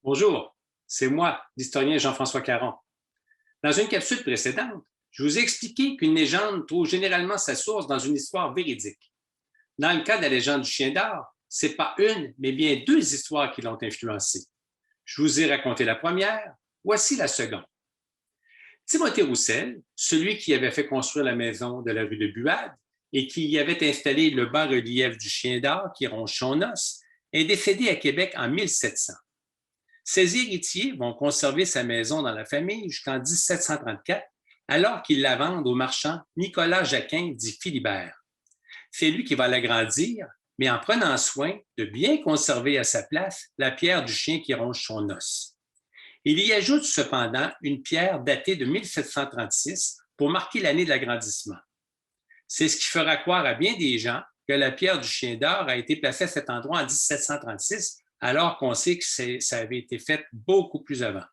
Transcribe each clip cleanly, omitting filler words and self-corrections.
Bonjour, c'est moi, l'historien Jean-François Caron. Dans une capsule précédente, je vous ai expliqué qu'une légende trouve généralement sa source dans une histoire véridique. Dans le cas de la légende du chien d'or, ce n'est pas une, mais bien deux histoires qui l'ont influencée. Je vous ai raconté la première, voici la seconde. Timothée Roussel, celui qui avait fait construire la maison de la rue de Buade et qui y avait installé le bas-relief du chien d'or qui ronge son os, est décédé à Québec en 1700. Ses héritiers vont conserver sa maison dans la famille jusqu'en 1734, alors qu'ils la vendent au marchand Nicolas Jaquin, dit Philibert. C'est lui qui va l'agrandir, mais en prenant soin de bien conserver à sa place la pierre du chien qui ronge son os. Il y ajoute cependant une pierre datée de 1736 pour marquer l'année de l'agrandissement. C'est ce qui fera croire à bien des gens que la pierre du chien d'or a été placée à cet endroit en 1736, alors qu'on sait que ça avait été fait beaucoup plus avant.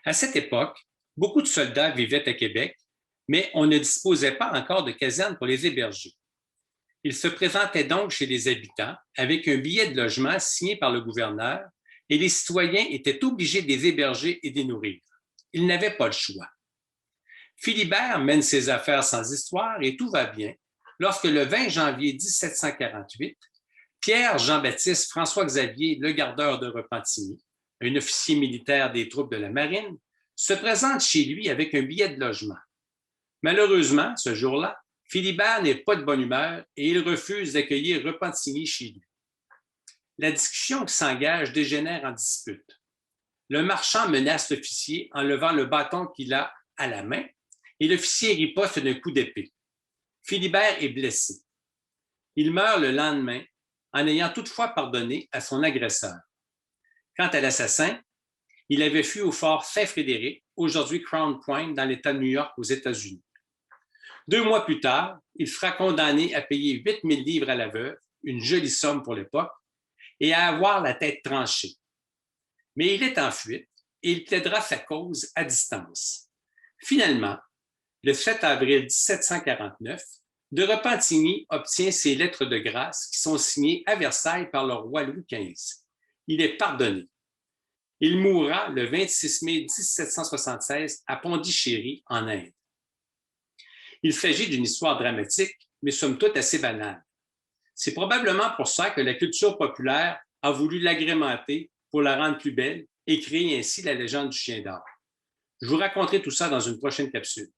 À cette époque, beaucoup de soldats vivaient à Québec, mais on ne disposait pas encore de casernes pour les héberger. Ils se présentaient donc chez les habitants avec un billet de logement signé par le gouverneur et les citoyens étaient obligés de les héberger et de les nourrir. Ils n'avaient pas le choix. Philibert mène ses affaires sans histoire et tout va bien lorsque le 20 janvier 1748, Pierre Jean-Baptiste François-Xavier, le gardeur de Repentigny, un officier militaire des troupes de la marine, se présente chez lui avec un billet de logement. Malheureusement, ce jour-là, Philibert n'est pas de bonne humeur et il refuse d'accueillir Repentigny chez lui. La discussion qui s'engage dégénère en dispute. Le marchand menace l'officier en levant le bâton qu'il a à la main et l'officier riposte d'un coup d'épée. Philibert est blessé. Il meurt le lendemain en ayant toutefois pardonné à son agresseur. Quant à l'assassin, il avait fui au fort Saint-Frédéric, aujourd'hui Crown Point, dans l'État de New York, aux États-Unis. 2 mois plus tard, il sera condamné à payer 8 000 livres à la veuve, une jolie somme pour l'époque, et à avoir la tête tranchée. Mais il est en fuite et il plaidera sa cause à distance. Finalement, le 7 avril 1749, de Repentigny obtient ses lettres de grâce qui sont signées à Versailles par le roi Louis XV. Il est pardonné. Il mourra le 26 mai 1776 à Pondichéry, en Inde. Il s'agit d'une histoire dramatique, mais somme toute assez banale. C'est probablement pour ça que la culture populaire a voulu l'agrémenter pour la rendre plus belle et créer ainsi la légende du chien d'or. Je vous raconterai tout ça dans une prochaine capsule.